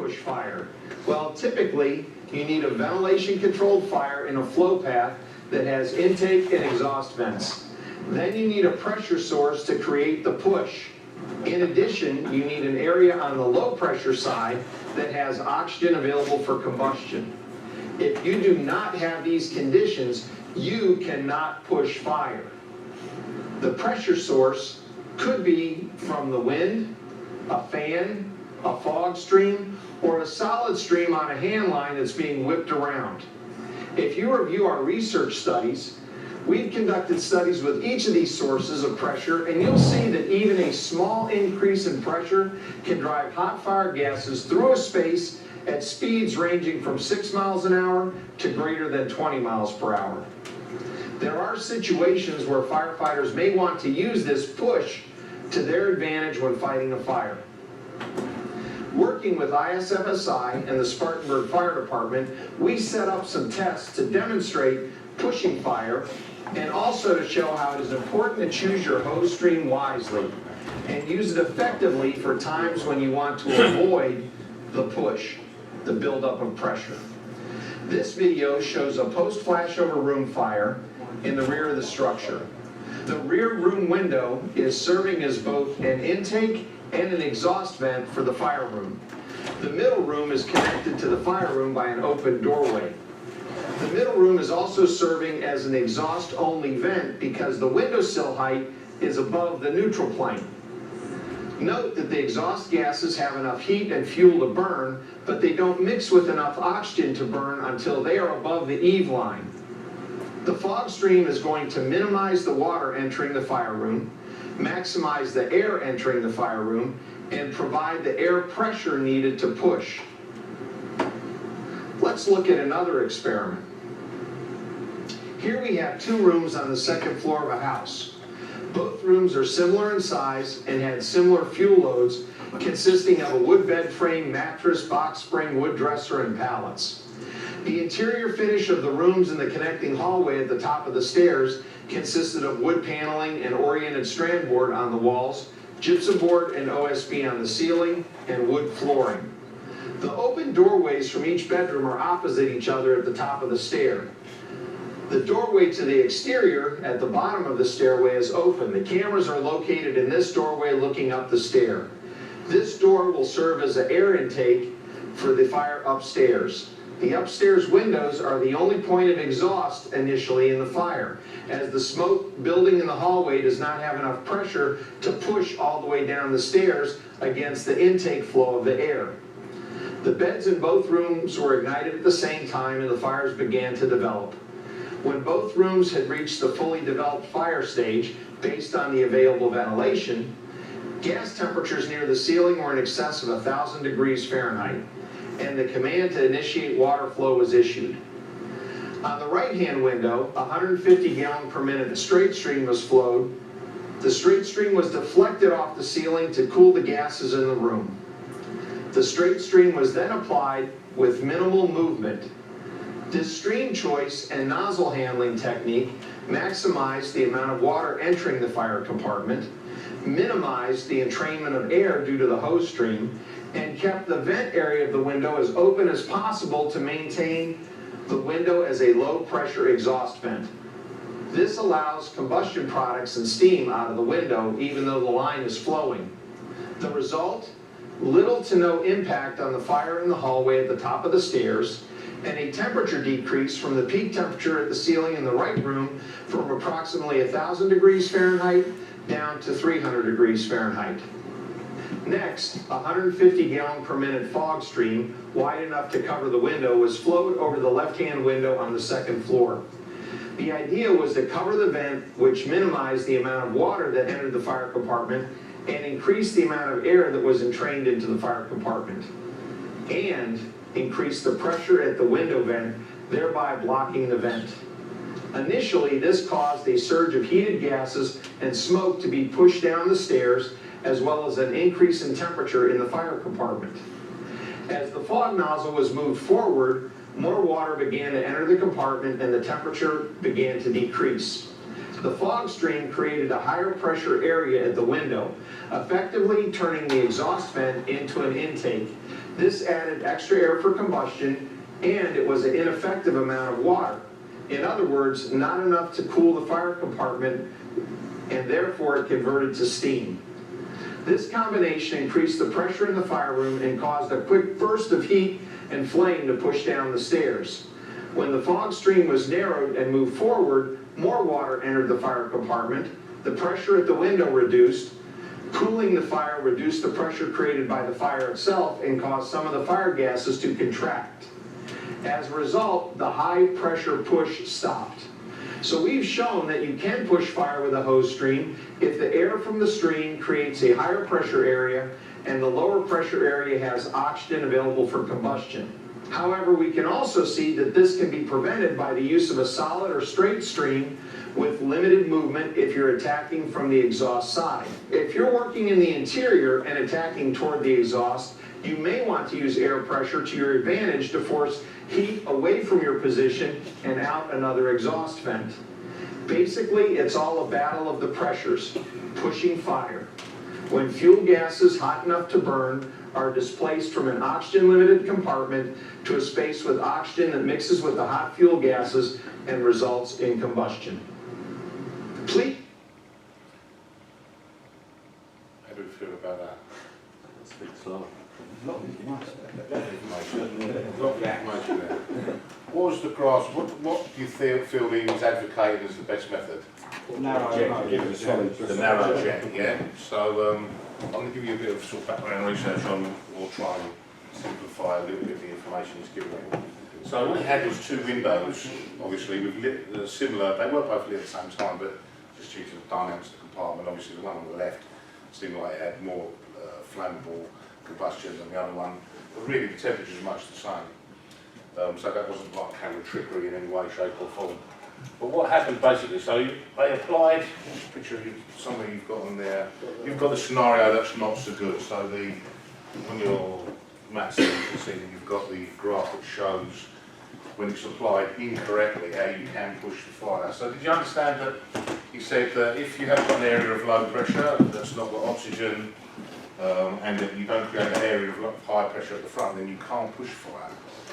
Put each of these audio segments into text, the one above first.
push fire? Well, typically, you need a ventilation-controlled fire in a flow path that has intake and exhaust vents. Then you need a pressure source to create the push. In addition, you need an area on the low pressure side that has oxygen available for combustion. If you do not have these conditions, you cannot push fire. The pressure source could be from the wind, a fan, a fog stream, or a solid stream on a hand line that's being whipped around. If you review our research studies, we've conducted studies with each of these sources of pressure, and you'll see that even a small increase in pressure can drive hot fire gases through a space at speeds ranging from 6 miles an hour to greater than 20 miles per hour. There are situations where firefighters may want to use this push to their advantage when fighting a fire. Working with ISFSI and the Spartanburg Fire Department, we set up some tests to demonstrate pushing fire and also to show how it is important to choose your hose stream wisely and use it effectively for times when you want to avoid the push, the buildup of pressure. This video shows a post-flashover room fire in the rear of the structure. The rear room window is serving as both an intake and an exhaust vent for the fire room. The middle room is connected to the fire room by an open doorway. The middle room is also serving as an exhaust-only vent because the windowsill height is above the neutral plane. Note that the exhaust gases have enough heat and fuel to burn, but they don't mix with enough oxygen to burn until they are above the eave line. The fog stream is going to minimize the water entering the fire room, maximize the air entering the fire room, and provide the air pressure needed to push. Let's look at another experiment. Here we have two rooms on the second floor of a house. Both rooms are similar in size and had similar fuel loads, consisting of a wood bed frame, mattress, box spring, wood dresser, and pallets. The interior finish of the rooms in the connecting hallway at the top of the stairs consisted of wood paneling and oriented strand board on the walls, gypsum board and OSB on the ceiling, and wood flooring. The open doorways from each bedroom are opposite each other at the top of the stair. The doorway to the exterior at the bottom of the stairway is open. The cameras are located in this doorway looking up the stair. This door will serve as an air intake for the fire upstairs. The upstairs windows are the only point of exhaust initially in the fire, as the smoke building in the hallway does not have enough pressure to push all the way down the stairs against the intake flow of the air. The beds in both rooms were ignited at the same time and the fires began to develop. When both rooms had reached the fully developed fire stage, based on the available ventilation, gas temperatures near the ceiling were in excess of 1,000 degrees Fahrenheit, and the command to initiate water flow was issued. On the right-hand window, 150 gallon per minute straight stream was flowed. The straight stream was deflected off the ceiling to cool the gases in the room. The straight stream was then applied with minimal movement. This stream choice and nozzle handling technique maximized the amount of water entering the fire compartment, minimized the entrainment of air due to the hose stream, and kept the vent area of the window as open as possible to maintain the window as a low pressure exhaust vent. This allows combustion products and steam out of the window even though the line is flowing. The result? Little to no impact on the fire in the hallway at the top of the stairs, and a temperature decrease from the peak temperature at the ceiling in the right room from approximately 1,000 degrees Fahrenheit down to 300 degrees Fahrenheit. Next, a 150 gallon per minute fog stream, wide enough to cover the window, was flowed over the left-hand window on the second floor. The idea was to cover the vent, which minimized the amount of water that entered the fire compartment and increased the amount of air that was entrained into the fire compartment, and increase the pressure at the window vent, thereby blocking the vent. Initially, this caused a surge of heated gases and smoke to be pushed down the stairs, as well as an increase in temperature in the fire compartment. As the fog nozzle was moved forward, more water began to enter the compartment and the temperature began to decrease. The fog stream created a higher pressure area at the window, effectively turning the exhaust vent into an intake. This added extra air for combustion, and it was an ineffective amount of water. In other words, not enough to cool the fire compartment, and therefore it converted to steam. This combination increased the pressure in the fire room and caused a quick burst of heat and flame to push down the stairs. When the fog stream was narrowed and moved forward, more water entered the fire compartment, the pressure at the window reduced, cooling the fire reduced the pressure created by the fire itself and caused some of the fire gases to contract. As a result, the high pressure push stopped. So we've shown that you can push fire with a hose stream if the air from the stream creates a higher pressure area and the lower pressure area has oxygen available for combustion. However, we can also see that this can be prevented by the use of a solid or straight stream with limited movement if you're attacking from the exhaust side. If you're working in the interior and attacking toward the exhaust, you may want to use air pressure to your advantage to force heat away from your position and out another exhaust vent. Basically, it's all a battle of the pressures, pushing fire. When fuel gases hot enough to burn are displaced from an oxygen-limited compartment to a space with oxygen that mixes with the hot fuel gases and results in combustion. Please. How do you feel about that? It's a bit slow. Lot of information there. What was the grasp? What do you feel he was advocating as the best method? The narrow jet, yeah. So I'm going to give you a bit of sort of background research on, or try and simplify a little bit of the information he's given me. So what he had was two windows, obviously, with lit, similar, they were both lit at the same time, but just due to the dynamics of the compartment, obviously the one on the left seemed like it had more flammable combustion than the other one, but really the temperature is much the same. So that wasn't like camera trickery in any way, shape or form. But what happened basically, so they applied, this picture somewhere you've got on there, you've got the scenario that's not so good. So on your maps you can see that you've got the graph that shows when it's applied incorrectly how you can push the fire. So did you understand that he said that if you have got an area of low pressure that's not got oxygen, and that you don't create an area of high pressure at the front, then you can't push fire.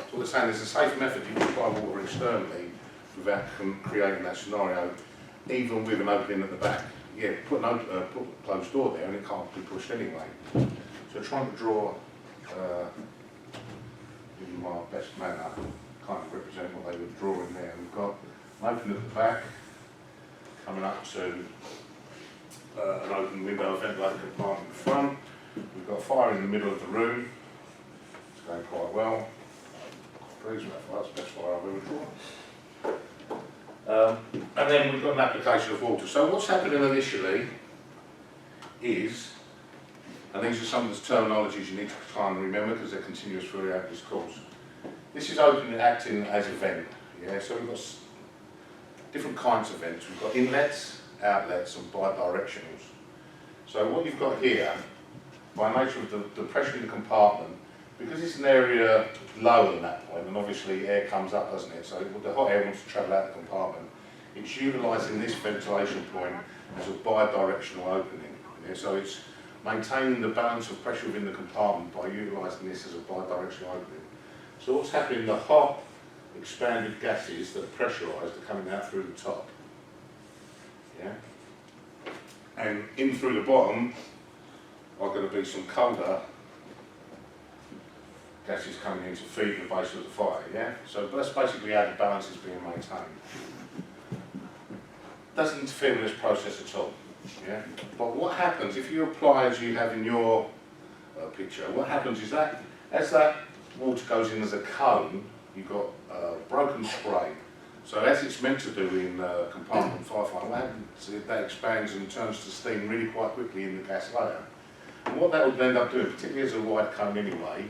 So what they're saying is a safe method, you can apply water externally without creating that scenario, even with an opening at the back. Yeah, put a closed door there and it can't be pushed anyway. So trying to draw, in my best manner, kind of represent what they were drawing there. We've got an opening at the back, coming up to an open window ventilator compartment in the front. We've got a fire in the middle of the room. It's going quite well. Pleased with that fire, it's the best fire I've ever drawn. And then we've got an application of water. So what's happening initially is, and these are some of the terminologies you need to try and remember because they're continuous throughout this course. This is opening and acting as a vent. Yeah, so we've got different kinds of vents. We've got inlets, outlets and bidirectionals. So what you've got here, by nature of the pressure in the compartment, because it's an area lower than that point, and obviously air comes up, doesn't it? So the hot air wants to travel out the compartment. It's utilising this ventilation point as a bidirectional opening. Yeah? So it's maintaining the balance of pressure within the compartment by utilising this as a bidirectional opening. So what's happening, the hot expanded gases that are pressurised are coming out through the top. Yeah? And in through the bottom are going to be some colder gases coming in to feed the base of the fire, yeah? So that's basically how the balance is being maintained. Doesn't interfere with this process at all, yeah? But what happens if you apply as you have in your picture, what happens is that as that water goes in as a cone, you've got broken spray. So as it's meant to do in compartment firefighting, what happens is that expands and turns to steam really quite quickly in the gas layer. And what that would end up doing, particularly as a wide cone anyway,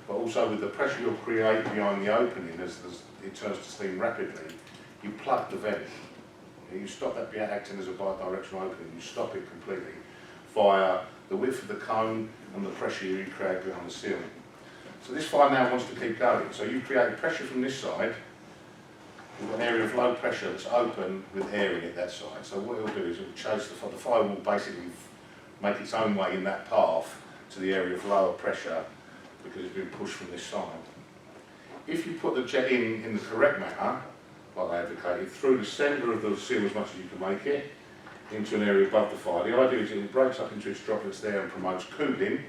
but also with the pressure you'll create behind the opening as it turns to steam rapidly, you plug the vent. You stop that being acting as a bidirectional opening, you stop it completely via the width of the cone and the pressure you create behind the ceiling. So this fire now wants to keep going. So you've created pressure from this side, you've got an area of low pressure that's open with air in it that side. So what it'll do is it'll chase the fire will basically make its own way in that path to the area of lower pressure because it's been pushed from this side. If you put the jet in the correct manner, like I advocated, through the centre of the seal as much as you can make it, into an area above the fire, the idea is it breaks up into its droplets there and promotes cooling,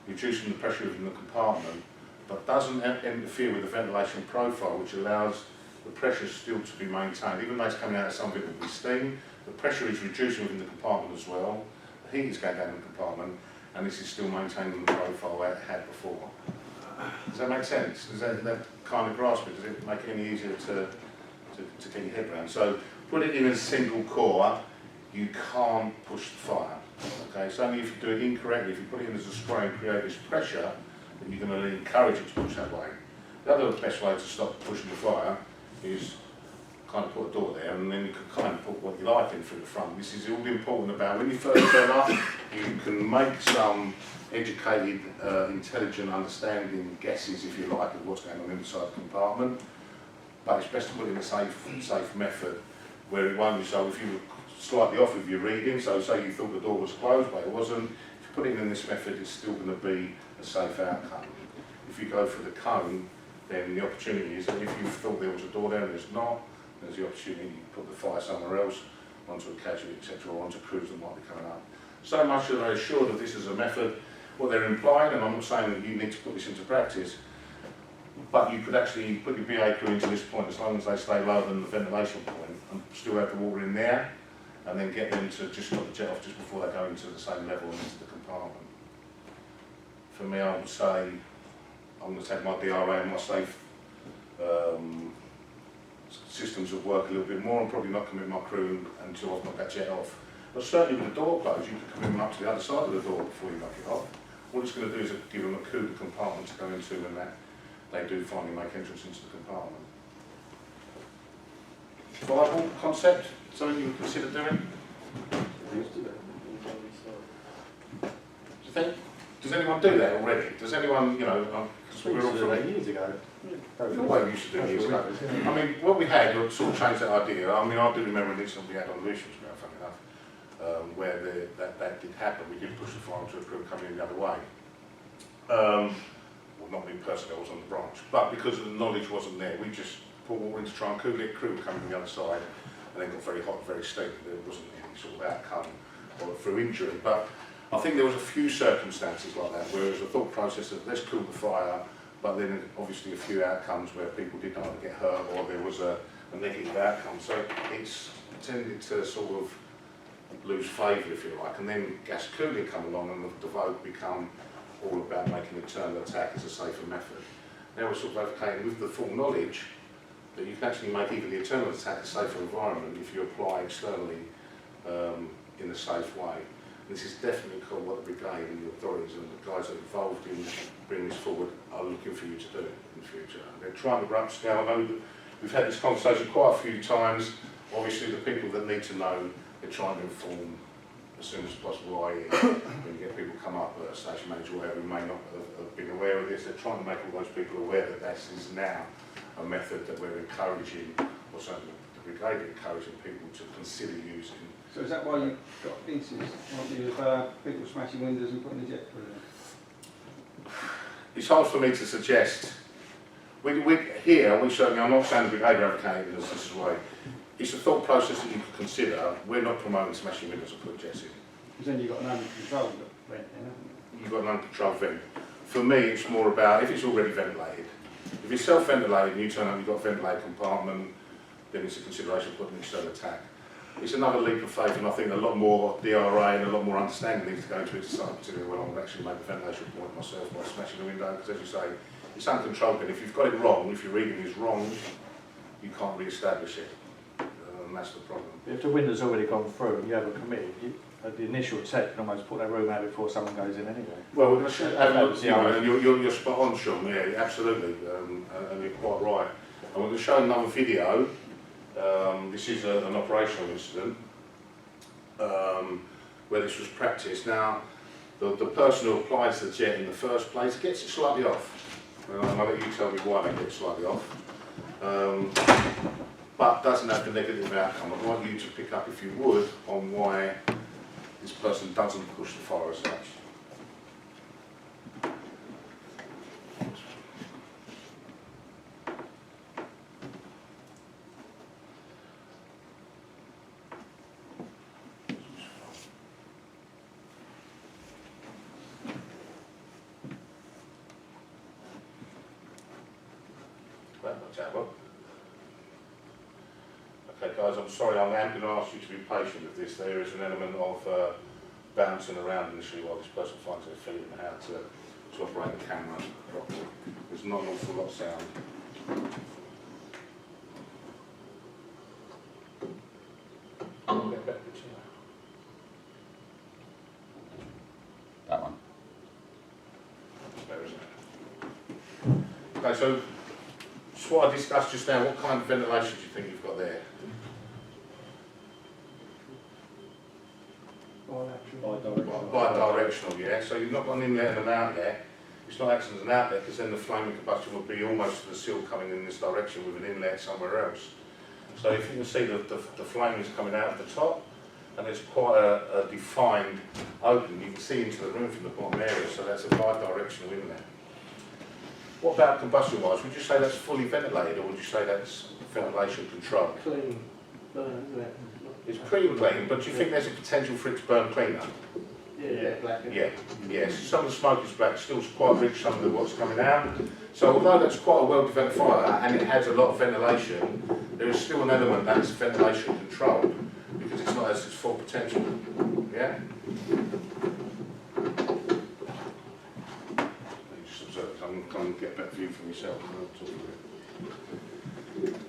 reducing the pressure within the compartment, but doesn't interfere with the ventilation profile, which allows the pressure still to be maintained. Even though it's coming out of some of it will be steam, the pressure is reducing within the compartment as well, the heat is going down in the compartment, and this is still maintaining the profile it had before. Does that make sense? Does that kind of grasp it? Does it make it any easier to get your head around? So put it in a single core, you can't push the fire. Okay, it's only if you do it incorrectly, if you put it in as a spray and create this pressure, then you're going to encourage it to push that way. The other best way to stop pushing the fire is kind of put a door there, and then you can kind of put what you like in through the front. This is all important about when you first turn up, you can make some educated, intelligent, understanding guesses, if you like, of what's going on inside the compartment. But it's best to put it in a safe method where it won't be so. If you were slightly off with your reading, so say you thought the door was closed, but it wasn't, if you put it in this method, it's still going to be a safe outcome. If you go for the cone, then the opportunity is that if you thought there was a door there and there's not, there's the opportunity to put the fire somewhere else, onto a casualty, etc., or onto crews that might be coming up. So much that they're assured that this is a method, what they're implying, and I'm not saying that you need to put this into practice, but you could actually put your BA crew into this point as long as they stay lower than the ventilation point and still have the water in there, and then get them to just stop the jet off just before they go into the same level and into the compartment. For me, I would say I'm going to take my DRA and my safe systems of work a little bit more and probably not commit my crew until I've knocked that jet off. But certainly with the door closed, you could commit them up to the other side of the door before you knock it off. All it's going to do is give them a coup the compartment to go into when they do finally make entrance into the compartment. Viable concept? Something you would consider doing? Do you think? Does anyone do that already? Does anyone, you know, because we're all from years ago. the way we used to do years ago. I mean, what we had sort of changed that idea. I mean, I do remember an incident we had on Lowres, funny enough, where that did happen. We did push the fire to a crew coming in the other way. Well, not me personally, I was on the branch, but because the knowledge wasn't there, we just put water in to try and cool it. Crew coming from the other side, and then got very hot, very steamy. There wasn't any sort of outcome or through injury, but I think there was a few circumstances like that where it was a thought process of let's cool the fire, but then obviously a few outcomes where people did either get hurt or there was a negative outcome. So it's tended to sort of lose favour, if you like, and then gas cooling come along and the vote become all about making internal attack as a safer method. Now we're sort of advocating with the full knowledge that you can actually make even the internal attack a safer environment if you apply externally in a safe way. This is definitely what the brigade and the authorities and the guys that are involved in bringing this forward are looking for you to do in the future. They're trying to upscale. I know that we've had this conversation quite a few times. Obviously the people that need to know, they're trying to inform as soon as possible, i.e. when you get people come up, a station manager or whatever who may not have been aware of this, they're trying to make all those people aware that this is now a method that we're encouraging, or certainly the brigade are encouraging people to consider using. So is that why you've got incidents, aren't you, of people smashing windows and putting the jet through them? It's hard for me to suggest. Here, we certainly, I'm not saying the brigade are advocating this way. It's a thought process that you could consider. We're not promoting smashing windows and putting jets in. Because then you've got an under-controlled vent, haven't you? You've got an uncontrolled vent. For me, it's more about if it's already ventilated. If it's self-ventilated and you turn up, you've got a ventilated compartment, then it's a consideration of putting an external attack. It's another leap of faith, and I think a lot more DRA and a lot more understanding needs to go into it to start considering, well, I'm actually make the ventilation point myself by smashing the window, because as you say, it's uncontrolled, and if you've got it wrong, if your reading is wrong, you can't re-establish it, and that's the problem. If the window's already gone through and you have a committee, at the initial check, you can almost put that room out before someone goes in anyway. Well, we're going to have a look, you know, and you're spot on, Sean, yeah, absolutely, and you're quite right. And we're going to show another video. This is an operational incident where this was practiced. Now, the person who applies the jet in the first place gets it slightly off. And I'll let you tell me why they get it slightly off. but doesn't have the negative outcome. I'd like you to pick up, if you would, on why this person doesn't push the fire as such. Okay guys, I'm sorry, I'm going to ask you to be patient with this. There is an element of bouncing around initially while this person finds their feet and how to operate the camera properly. There's not an awful lot of sound. That one. There, isn't it? Okay, so just what I discussed just now, what kind of ventilation do you think you've got there? Bi-directional, yeah. So you've not got an inlet and an outlet. It's not acting as an outlet because then the flaming combustion would be almost to the seal coming in this direction with an inlet somewhere else. So if you can see the flame is coming out of the top, and there's quite a defined opening. You can see into the room from the bottom area, so that's a bi-directional inlet. What about combustion-wise? Would you say that's fully ventilated, or would you say that's ventilation controlled? Clean burn, isn't it? It's pretty clean, but do you think there's a potential for it to burn cleaner? Yeah, black. Yeah, yes. Some of the smoke is black, still quite rich, some of what's coming out. So although that's quite a well-developed fire, and it has a lot of ventilation, there is still an element that's ventilation controlled, because it's not as its full potential. Yeah? You just observe it. I'm going to get a better view for myself and I'll talk to it.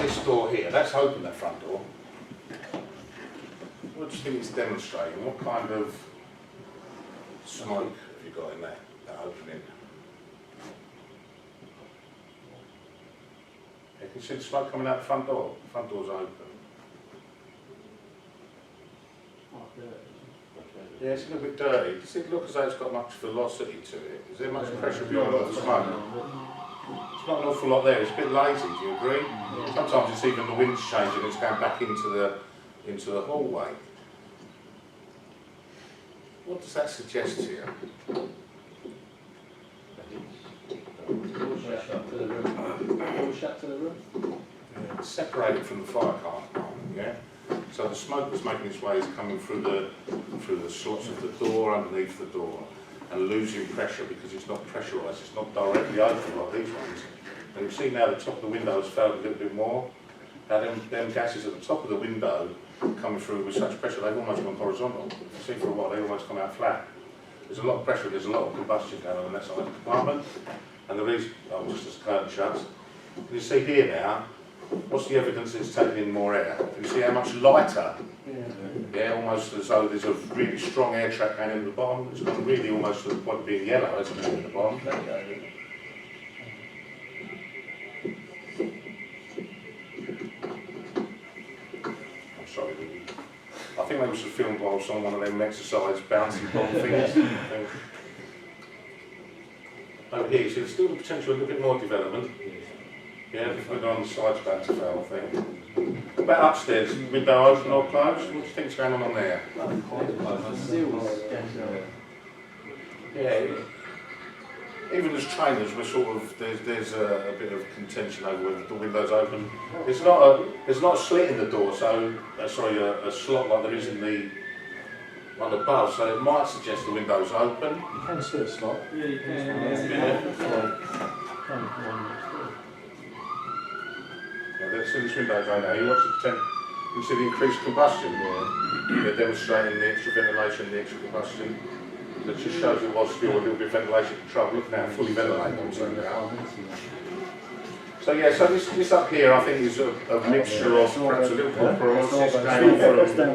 This door here, that's open, that front door. What do you think it's demonstrating? What kind of smoke have you got in there, that opening? You can see the smoke coming out the front door. The front door's open. Yeah, it's a little bit dirty. Does it look as though it's got much velocity to it? Is there much pressure beyond the smoke? It's not an awful lot there. It's a bit lazy, do you agree? Sometimes it's even the wind's changing, it's going back into the hallway. What does that suggest to you? Shut to the room. Shut to the room. Yeah, it's separated from the fire compartment, yeah? So the smoke that's making its way is coming through the slots of the door, underneath the door, and losing pressure because it's not pressurised, it's not directly open like these ones. And you see now the top of the window has failed a little bit more. Now them gases at the top of the window coming through with such pressure, they've almost gone horizontal. You see for a while, they almost come out flat. There's a lot of pressure, there's a lot of combustion going on that side of the compartment. And the reason, just as the curtain shuts, you see here now, what's the evidence it's taking in more air? Can you see how much lighter? Yeah, almost as though there's a really strong air track going into the bottom. It's gone really almost to the point of being yellow, isn't it, at the bottom? I'm sorry, I think they must have filmed whilst on one of them exercise bouncy bomb things. Over here, you see there's still the potential of a little bit more development. Yeah, we're on the sides about to fail, I think. What about upstairs? Window open or closed? What do you think's going on there? Yeah. Even as trainers, we're sort of there's a bit of contention over whether the window's open. There's not a slit in the door, so sorry, a slot like there is in the one above. So it might suggest the window's open. You can see a slot. Yeah, you can. Yeah, let's see this window going now. You watch the you can see the increased combustion. They're demonstrating the extra ventilation, the extra combustion. That just shows it was still a little bit of ventilation control. Look now, fully ventilated. So yeah, so this up here I think is a mixture of perhaps a little bit of pyrolysis going on from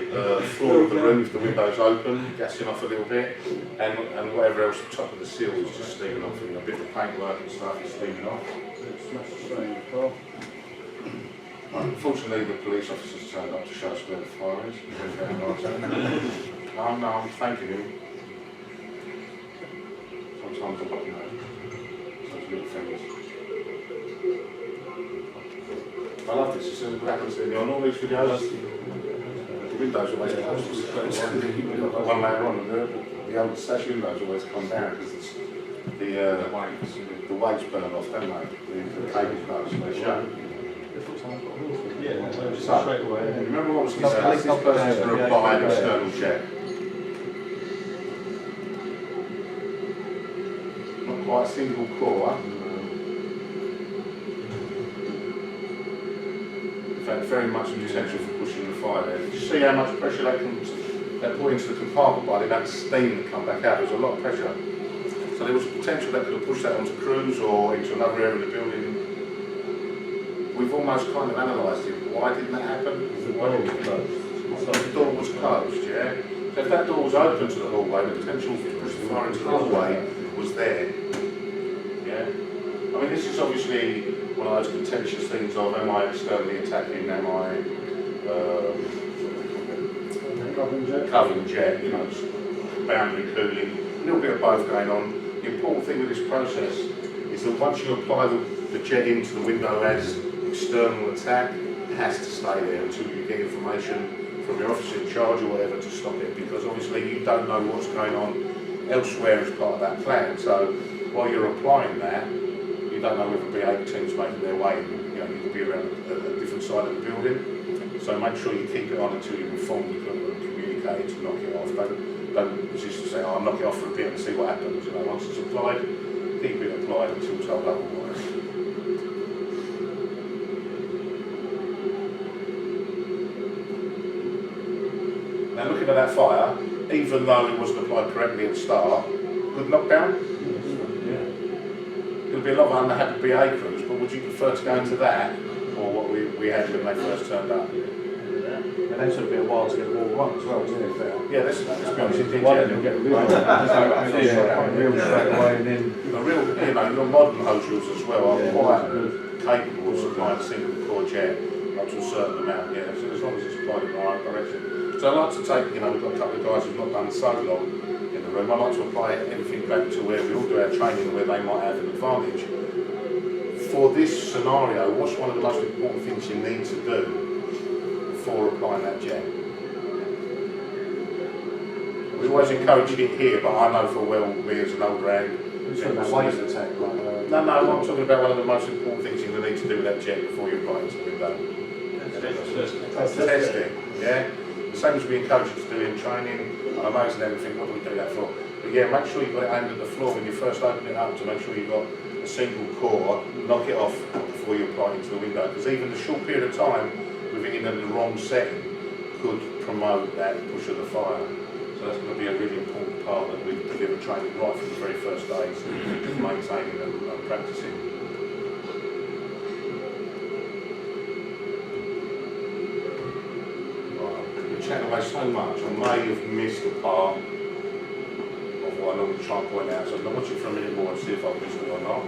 the floor of the room if the window's open, gassing off a little bit, and whatever else the top of the seal is just steaming off, a bit of paintwork and stuff is steaming off. Unfortunately, the police officers turned up to show us where the fire is. No, I'm thanking him. Sometimes I've got, those little things. I love this, this is what happens on all these videos. The windows always close. One layer on, and the old sash windows always come down because the waves burn off, don't they? The cables go, so they show. Yeah, So, straight away. remember what was discussed, this person's going to apply an external check. Not quite a single core. In fact, very much potential for pushing the fire there. Did you see how much pressure that put into the compartment by that steam that come back out? There was a lot of pressure. So there was a potential that could have pushed that onto crews or into another area of the building. We've almost kind of analysed it. Why didn't that happen? Why didn't it close? The door was closed, yeah? So if that door was open to the hallway, the potential to push the fire into the hallway was there. Yeah? I mean, this is obviously one of those contentious things of am I externally attacking, am I covering jet, boundary cooling, a little bit of both going on. The important thing with this process is that once you apply the jet into the window as external attack, it has to stay there until you get information from your officer in charge or whatever to stop it, because obviously you don't know what's going on elsewhere as part of that plan. So while you're applying that, you don't know whether BA teams making their way, you could be around a different side of the building. So make sure you keep it on until you're informed and communicate to knock it off. Don't just say, oh, I'll knock it off for a bit and see what happens. Once it's applied, keep it applied until told otherwise. Now looking at that fire, even though it wasn't applied correctly at the start, good knockdown? It'll be a lot of unhappy BA crews, but would you prefer to go into that or what we had when they first turned up? And then sort of be a while to get the wall wrong as well, isn't it? Yeah, let's be honest, it did. One of them get real straight away and then... The real, your modern hose reels as well are quite capable of supplying a single core jet up to a certain amount, yeah, so as long as it's applied in the right direction. So I like to take, we've got a couple of guys who've not done so long in the room, I like to apply everything back to where we all do our training, where they might have an advantage. For this scenario, what's one of the most important things you need to do before applying that jet? We always encourage it here, but I know full well, me as an older hand, waves attack, like, no, I'm talking about one of the most important things you're going to need to do with that jet before you apply it to the window. Testing, yeah? The same as we encourage you to do in training. I'm amazed and everything, what do we do that for? But yeah, make sure you've got it aimed at the floor when you first open it up to make sure you've got a single core, knock it off before you apply it into the window. Because even a short period of time with it in the wrong setting could promote that push of the fire. So that's going to be a really important part that we deliver training right from the very first days, maintaining and practicing. Chatting away so much, I may have missed a part of what I normally try and point out, so I'm going to watch it for a minute more and see if I've missed it or not.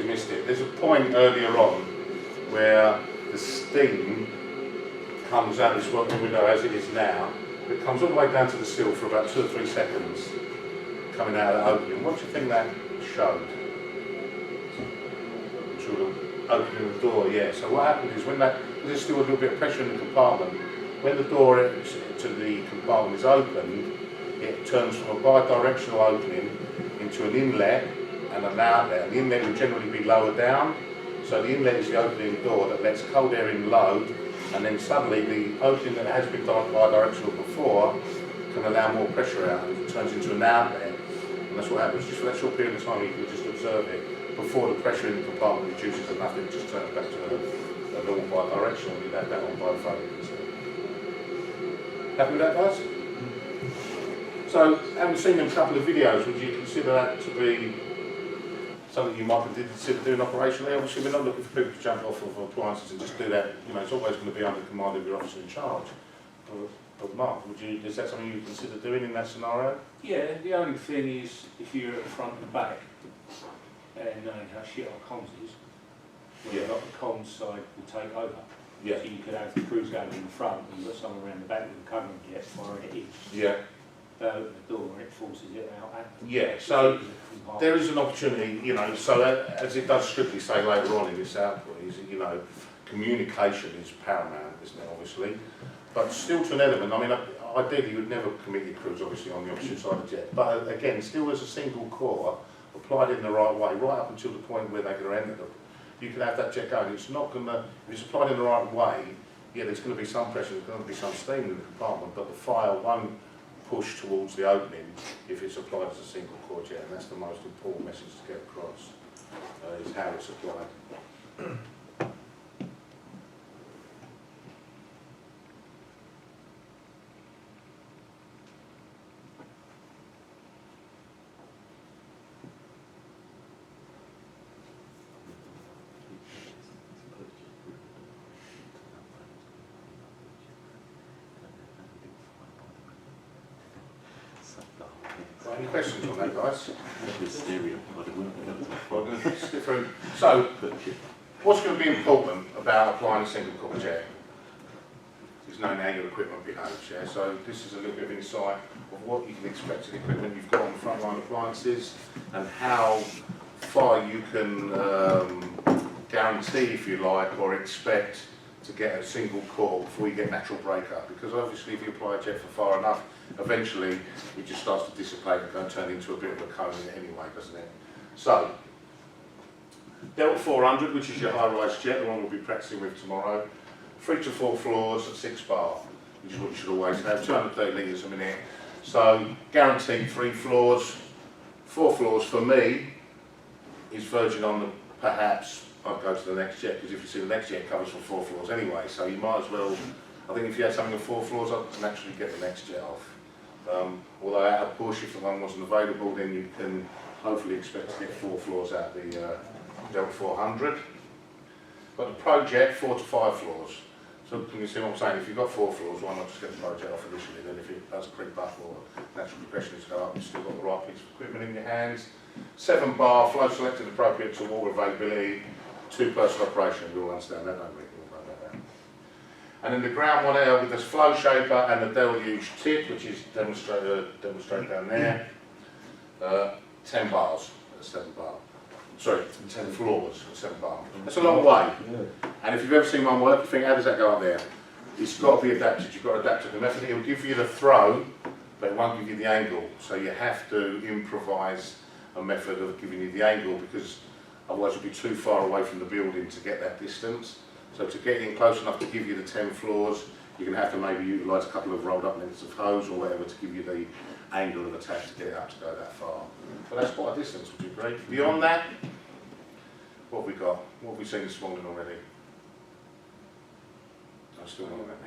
obviously missed it. There's a point earlier on where the steam comes out this working window as it is now. It comes all the way down to the sill for about 2 or 3 seconds coming out of that opening. What do you think that showed? Sort of opening the door, yeah. So what happened is when there's still a little bit of pressure in the compartment, when the door to the compartment is opened, it turns from a bi-directional opening into an inlet and an outlet. And the inlet will generally be lower down. So the inlet is the opening door that lets cold air in low, and then suddenly the opening that has been bi-directional before can allow more pressure out, and it turns into an outlet. And that's what happens. Just for that short period of time, you can just observe it. Before the pressure in the compartment reduces enough, it just turns back to a normal bi-directional. You have that on by phone. Happy with that, guys? So, having seen a couple of videos, would you consider that to be something you might consider doing operationally? Obviously, we're not looking for people to jump off of appliances and just do that. You know, it's always going to be under command of your officer in charge. But Mark, is that something you would consider doing in that scenario? Yeah, the only thing is if you're at the front and back and knowing how shit our comms is, Yeah. the comms side will take over. Yeah. So you could have the crews going in the front and you've got someone around the back with a covering jet firing it in. Yeah. They open the door and it forces it out at them. Yeah, so there is an opportunity, you know, so as it does strictly say later on in this output, is, you know, communication is paramount, isn't it, obviously? But still to an element, I mean, ideally you would never commit your crews, obviously, on the opposite side of the jet. But again, still as a single core, applied in the right way, right up until the point where they're going to enter them, you can have that jet going. It's not going to, if it's applied in the right way, yeah, there's going to be some pressure, there's going to be some steam in the compartment, but the fire won't push towards the opening if it's applied as a single core jet, and that's the most important message to get across, is how it's applied. Any questions on that, guys? So, what's going to be important about applying a single core jet is knowing how your equipment behaves, yeah? So this is a little bit of insight of what you can expect of the equipment you've got on the frontline appliances and how far you can guarantee, if you like, or expect to get a single core before you get natural breakup. Because obviously if you apply a jet for far enough, eventually it just starts to dissipate and turn into a bit of a cone anyway, doesn't it? So, Delta 400, which is your high-rise jet, the one we'll be practicing with tomorrow, 3 to 4 floors at 6 bar, which is what you should always have, 230 litres a minute. So, guaranteed 3 floors, 4 floors for me is verging on the perhaps I'd go to the next jet, because if you see the next jet, it covers for 4 floors anyway, so you might as well, I think if you had something with 4 floors, I'd naturally get the next jet off. Although out of push, if the one wasn't available, then you can hopefully expect to get 4 floors out of the Delta 400. But the Pro Jet, 4 to 5 floors. So can you see what I'm saying? If you've got 4 floors, why not just get the Pro Jet off initially? Then if it does creep up or natural progression is go up, you've still got the right piece of equipment in your hands. 7 bar, flow selected appropriate to water availability, 2-person operation. We all understand that, don't we? And then the ground one air with this flow shaper and the deluge tip, which is demonstrated down there, 10 bars at 7 bar. Sorry, 10 floors at 7 bar. That's a long way. And if you've ever seen one work, you think, how does that go up there? It's got to be adapted. You've got to adapt to the method. It will give you the throw, but it won't give you the angle. So you have to improvise a method of giving you the angle, because otherwise you'll be too far away from the building to get that distance. So to get in close enough to give you the 10 floors, you're going to have to maybe utilise a couple of rolled up lengths of hose or whatever to give you the angle of attack to get it up to go that far. But that's quite a distance, would you agree? Beyond that, what have we got? What have we seen this morning already? I still want that.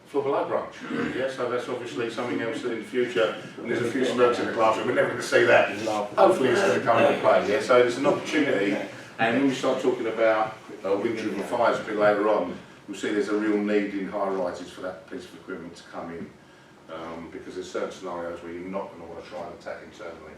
Floor below branch. Yeah, so that's obviously something else that in the future, and there's a few smirks in the classroom, we're never going to see that. Hopefully it's going to come into play, yeah? So there's an opportunity, and when we start talking about wind-driven fires a bit later on, you'll see there's a real need in high rises for that piece of equipment to come in, because there's certain scenarios where you're not going to want to try and attack internally.